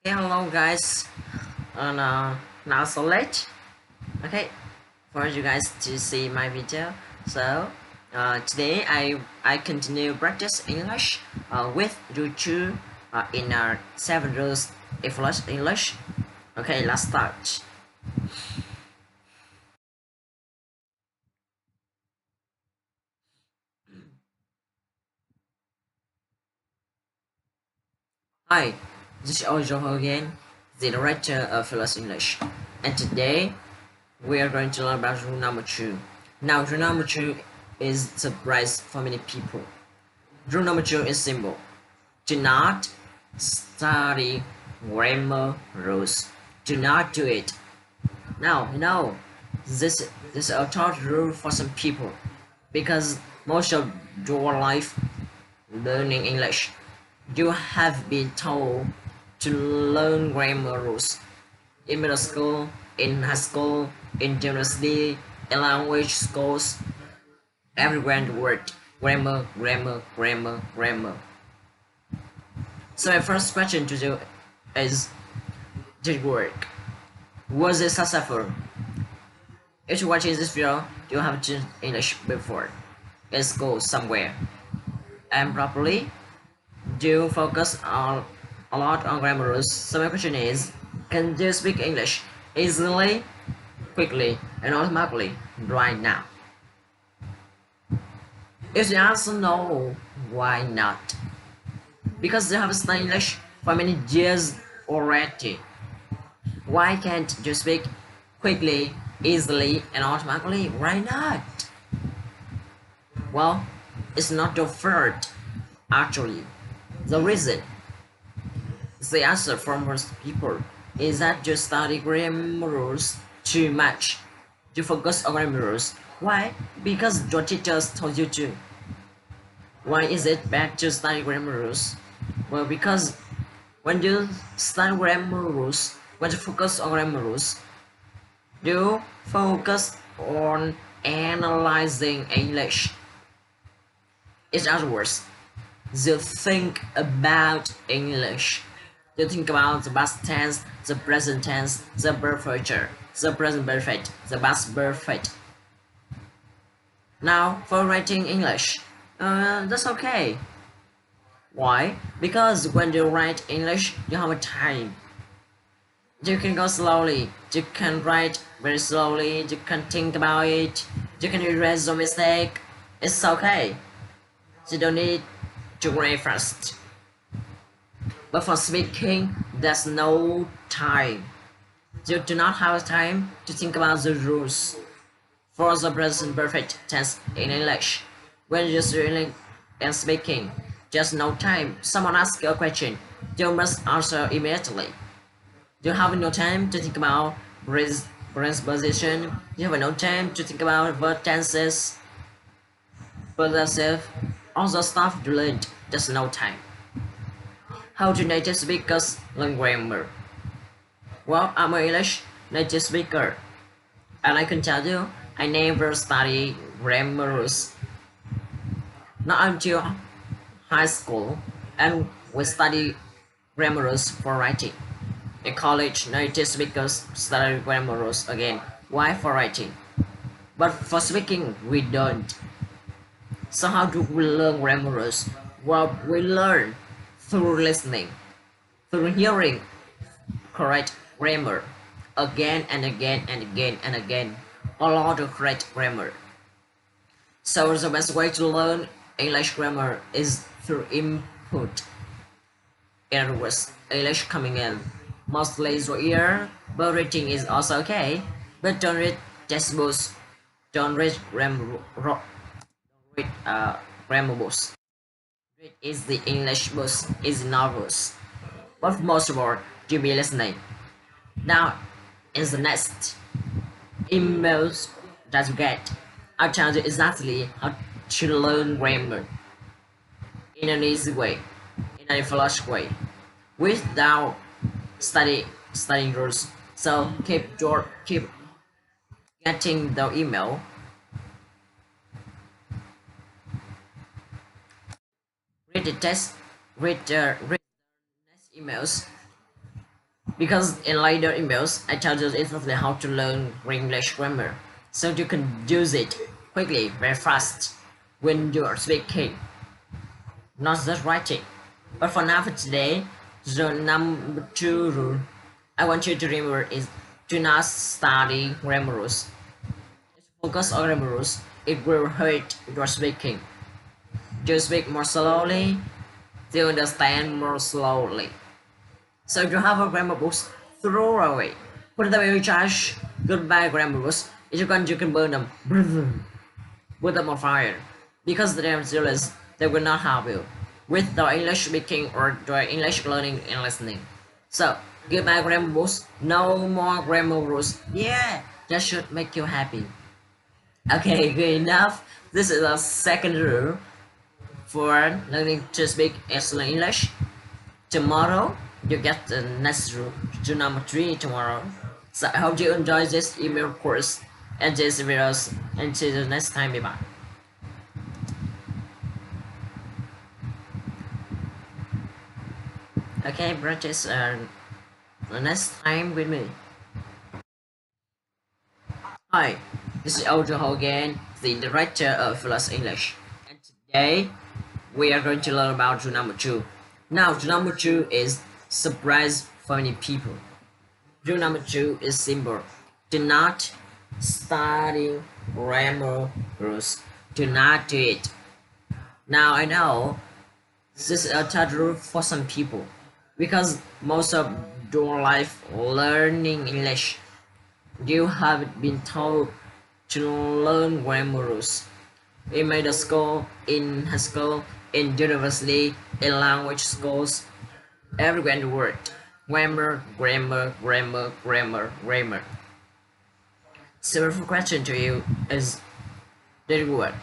Okay, hello guys, and now so late. Okay, for you guys to see my video. So today I continue practice English with YouTube in 7 rules English. Okay, let's start. Hi, this is Ojo again, the director of Phyllis English, and today we are going to learn about rule number two. Now, rule number two is surprise for many people. Rule number two is simple. Do not study grammar rules. Do not do it. Now, this is a tough rule for some people because most of your life learning English, you have been told to learn grammar rules in middle school, in high school, in university, in language schools, everywhere in the world. Grammar, grammar, grammar, grammar. So my first question to you is, did it work? Was it successful? If you're watching this video, you have learned English before in school somewhere. And properly, do you focus on a lot on grammar rules? So my question is, can you speak English easily, quickly, and automatically right now? If the answer no, why not? Because you have studied English for many years already. Why can't you speak quickly, easily, and automatically? Why not? Well, it's not your fault, actually. The reason, the answer from most people, is that you study grammar rules too much. You focus on grammar rules. Why? Because your teachers told you to. Why is it bad to study grammar rules? Well, because when you study grammar rules, when you focus on grammar rules, you focus on analyzing English. In other words, you think about English. You think about the past tense, the present tense, the perfect future, the present perfect, the past perfect. Now, for writing English, that's okay. Why? Because when you write English, you have a time. You can go slowly, you can write very slowly, you can think about it, you can erase the mistake. It's okay. You don't need to write fast. But for speaking, there's no time. You do not have time to think about the rules for the present perfect tense in English. When you're reading and speaking, there's no time. Someone asks you a question, you must answer immediately. You have no time to think about preposition. You have no time to think about verb tenses, possessive, all the stuff you learned. There's no time. How do native speakers learn grammar? Well, I'm an English native speaker, and I can tell you, I never study grammar rules. Not until high school, and we study grammar rules for writing. In college, native speakers study grammar rules again. Why for writing? But for speaking, we don't. So how do we learn grammar rules? Well, we learn through listening, through hearing correct grammar again and again and again and again. A lot of correct grammar. So the best way to learn English grammar is through input. In other words, English coming in. Mostly your ear, but reading is also okay. But don't read textbooks. Don't read grammar books. Read is the English books, is novels. But most of all, you be listening. Now, in the next emails that you get, I'll tell you exactly how to learn grammar in an easy way, in a flash way, without studying rules. So keep getting the email. Read the text, read the next emails, Because in later emails, I tell you exactly how to learn English grammar, so you can use it quickly, very fast, when you are speaking, not just writing. But for now, for today, the number two rule I want you to remember is do not study grammar rules. If you focus on grammar rules, it will hurt your speaking. To speak more slowly, to understand more slowly. So if you have a grammar books, throw away. Put them in your trash. Goodbye grammar books. If you can burn them. Put them on fire. Because they are useless, they will not help you with the English speaking or the English learning and listening. So goodbye grammar books. No more grammar rules. Yeah, that should make you happy. Okay, good enough. This is the second rule for learning to speak excellent English. Tomorrow you get the next rule to number 3 tomorrow. So I hope you enjoy this email course and this videos. Until the next time, bye bye. Okay, practice the next time with me. Hi, this is Ojo again, the director of Flash English. And today we are going to learn about rule number 2. Now, rule number 2 is surprise funny people. Rule number 2 is simple. Do not study grammar rules. Do not do it. Now I know this is a tough rule for some people because most of your life learning English, you have been told to learn grammar rules in middle school, in high school, in university, in language schools, everywhere in the world. Grammar, grammar, grammar, grammar, grammar. So the question to you is, did it work?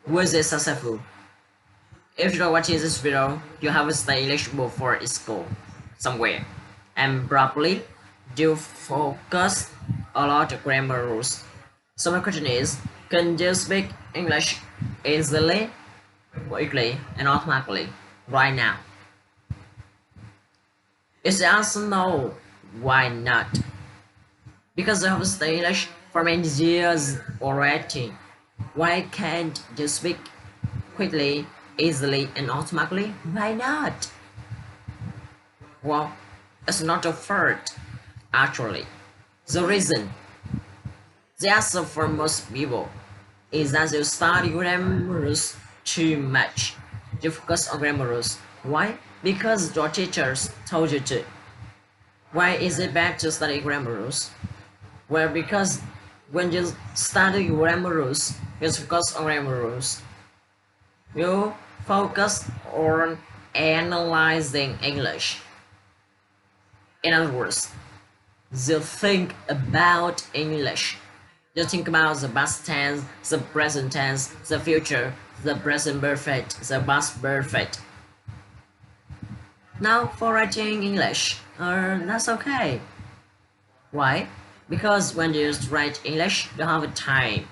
Was it successful? If you're watching this video, you have studied English before in school, somewhere, and probably you focus a lot of grammar rules. So my question is, can you speak English easily, quickly, and automatically right now? Is the answer no? Why not? Because I have studied English for many years already. Why can't you speak quickly, easily, and automatically? Why not? Well, it's not a fault, actually. The reason, the answer for most people, is that you study grammar rules too much. You focus on grammar rules. Why? Because your teachers told you to. Why is it bad to study grammar rules? Well, because when you study grammar rules, you focus on grammar rules. You focus on analyzing English. In other words, you think about English. You think about the past tense, the present tense, the future, the present perfect, the past perfect. Now for writing English, that's okay. Why? Because when you write English, you have time.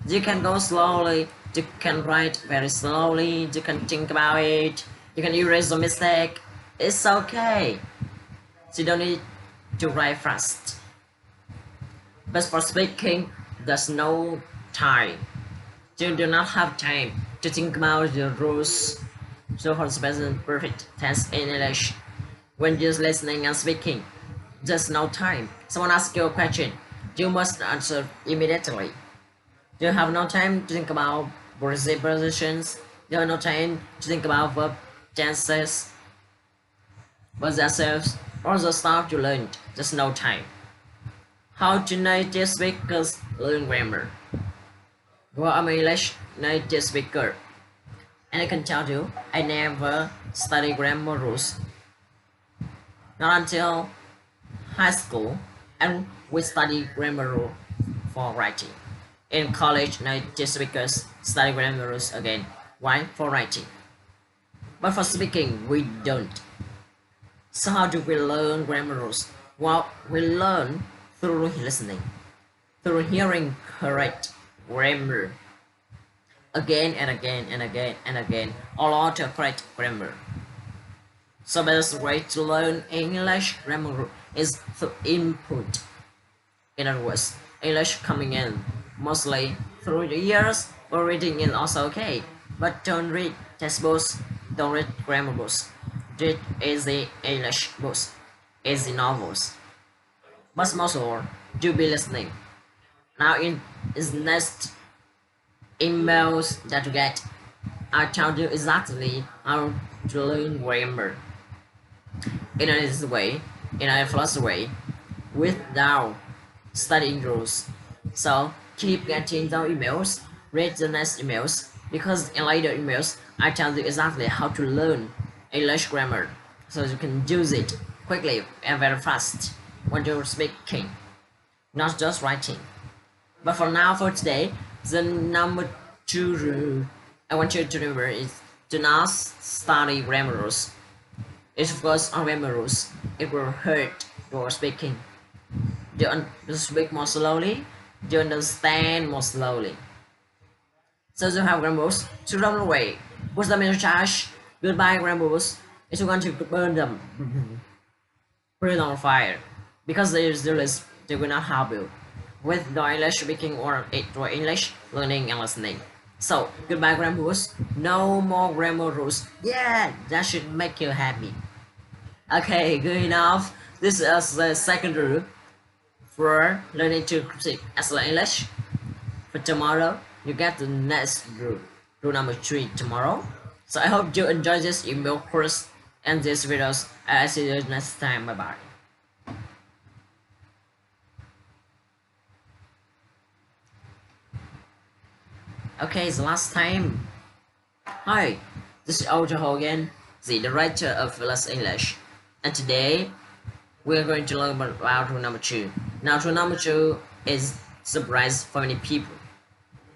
You can go slowly, you can write very slowly, you can think about it, you can erase the mistake. It's okay. You don't need to write fast. But for speaking, there's no time. You do not have time to think about the rules. So for the present perfect tense in English, when you're listening and speaking, there's no time. Someone asks you a question, you must answer immediately. You have no time to think about prepositions. You have no time to think about verb tenses, possessives, or the stuff you learned. There's no time. How to native speakers learn grammar? Well, I'm an English native speaker, and I can tell you, I never studied grammar rules. Not until high school, and we study grammar rule for writing. In college, native speakers study grammar rules again. Why? For writing. But for speaking, we don't. So how do we learn grammar rules? Well, we learn through listening, through hearing correct grammar again and again and again and again, a lot of correct grammar. So best way to learn English grammar is through input. In other words, English coming in mostly through the ears, or reading is also okay. But don't read textbooks, don't read grammar books. Read easy English books, easy novels. But most of all, do be listening. Now in is next emails that you get, I tell you exactly how to learn grammar in an easy way, in a fast way, without studying rules. So keep getting the emails, read the next emails, because in later emails I tell you exactly how to learn English grammar, so you can use it quickly and very fast when you're speaking, not just writing. But for now, for today, the number two rule I want you to remember is do not study grammar rules. If you focus on grammar rules, it will hurt your speaking. Do you speak more slowly? Do you understand more slowly? So you have grammar rules, to run away. Put them in the trash. Goodbye grammar rules. If you want to burn them, put it on fire. Because they useless, they will not help you with the English speaking or English learning and listening. So, goodbye grammar rules. No more grammar rules. Yeah, that should make you happy. Okay, good enough. This is the second rule for learning to speak excellent English. For tomorrow, you get the next rule, rule number 3 tomorrow. So I hope you enjoy this email course and these videos. I'll see you next time. Bye bye. Okay, it's the last time. Hi, this is Ojo Hogan, the director of Phyllis English, and today we're going to learn about rule number 2. Now, rule number 2 is surprise for many people.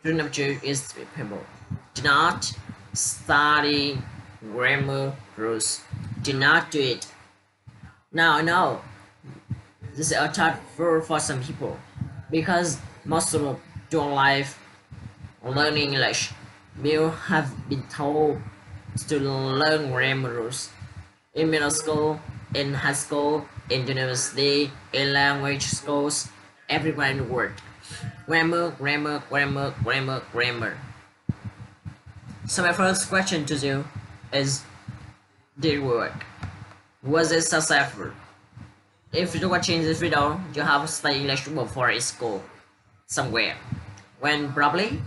Rule number 2 is people. Do not study grammar rules. Do not do it. Now, I know this is a tough rule for some people because most of your life learning English, you have been told to learn grammar rules in middle school, in high school, in university, in language schools, everywhere in the world. Grammar, grammar, grammar, grammar, grammar. So my first question to you is, did it work? Was it successful? If you're watching this video, you have studied English before in school, somewhere. When probably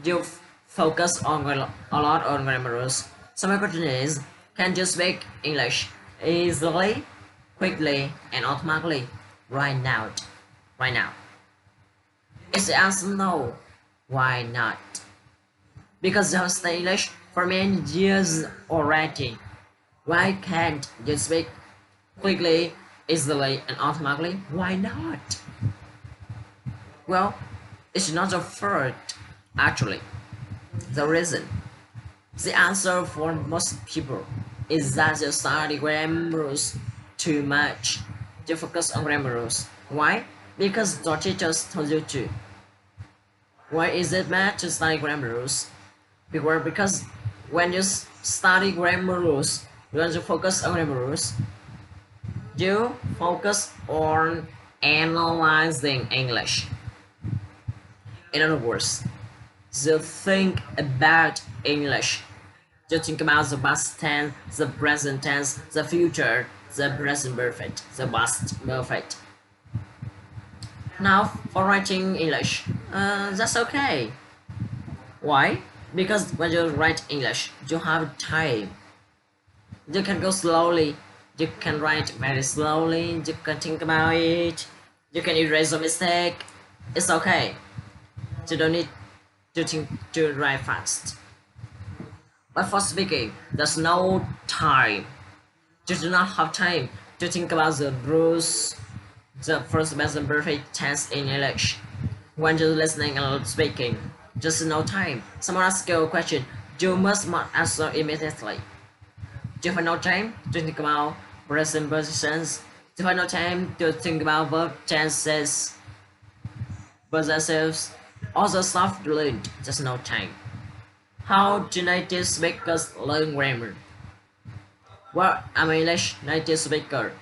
you focus on a lot on grammar rules. So my question is, can you speak English easily, quickly, and automatically right now? Right now. Is the answer no? Why not? Because you have studied English for many years already. Why can't you speak quickly, easily, and automatically? Why not? Well, it's not your fault, actually. The reason, the answer for most people is that you study grammar rules too much. You focus on grammar rules. Why? Because the teachers told you to. Why is it bad to study grammar rules? Because when you study grammar rules, when you focus on grammar rules, you focus on analyzing English. In other words, you think about English. You think about the past tense, the present tense, the future, the present perfect, the past perfect. Now, for writing English, that's okay. Why? Because when you write English, you have time. You can go slowly. You can write very slowly. You can think about it. You can erase a mistake. It's okay. You don't need to think to write fast. But for speaking, there's no time. You do not have time to think about the rules, the first present perfect tense in English. When you're listening and speaking, just no time. Someone asks you a question, you must answer immediately. Do you have no time to think about present positions? Do you have no time to think about verb tenses, possessives, all the stuff learned? Just no time. How do native speakers learn grammar? Well, I'm an English native speaker,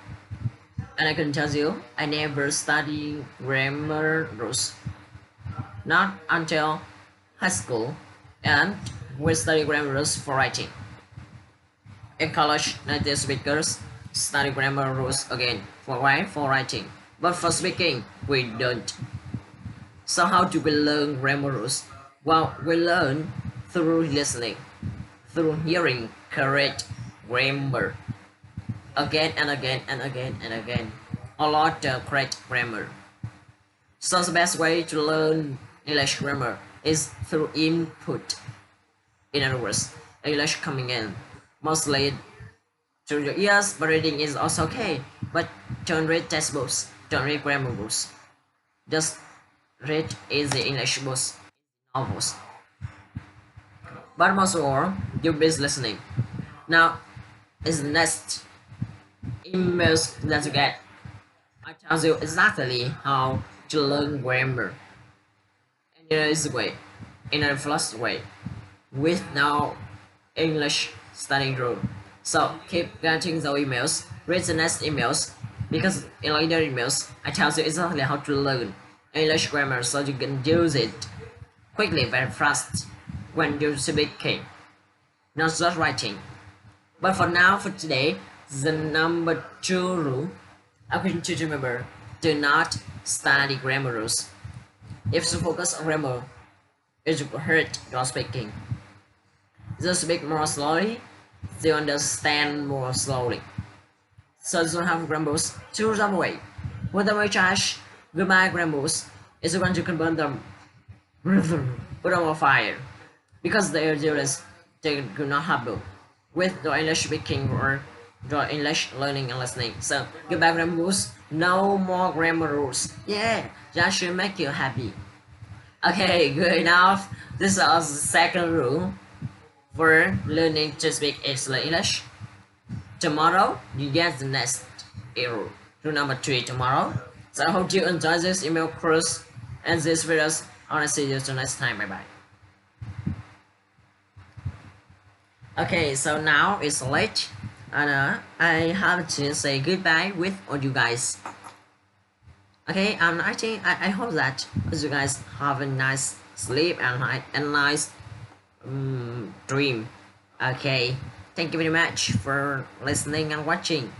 and I can tell you, I never studied grammar rules. Not until high school, and we study grammar rules for writing. In college, native speakers study grammar rules again for writing. But for speaking, we don't. So how do we learn grammar rules? Well, we learn through listening, through hearing correct grammar again and again and again and again. A lot of correct grammar. So the best way to learn English grammar is through input. In other words, English coming in, mostly through your ears, but reading is also okay. But don't read textbooks, don't read grammar books. Just read easy English books, novels. But most of all, you're busy listening. Now, is the next emails that you get. I tell you exactly how to learn grammar in an easy way, in a fast way, with no English studying rule. So keep getting the emails, read the next emails, because in later emails I tell you exactly how to learn English grammar so you can use it quickly, very fast when you're speaking, not just writing. But for now, for today, the number 2 rule I want you to remember: do not study grammar rules. If you focus on grammar, it will hurt your speaking. Just speak more slowly, they understand more slowly. So you don't have grammars to run away. When the charge goodbye grammars is going to convert them, put them on fire, because their students they do not have book with the English speaking or the English learning and listening. So goodbye grammar rules, no more grammar rules. Yeah, that should make you happy. Okay, good enough. This is the second rule for learning to speak excellent English. Tomorrow, you get the next rule. Rule number 3 tomorrow. So I hope you enjoy this email course and this videos. I wanna see you till next time. Bye bye. Okay, so now it's late and I have to say goodbye with all you guys. Okay, and I hope that you guys have a nice sleep and nice dream. Okay, thank you very much for listening and watching.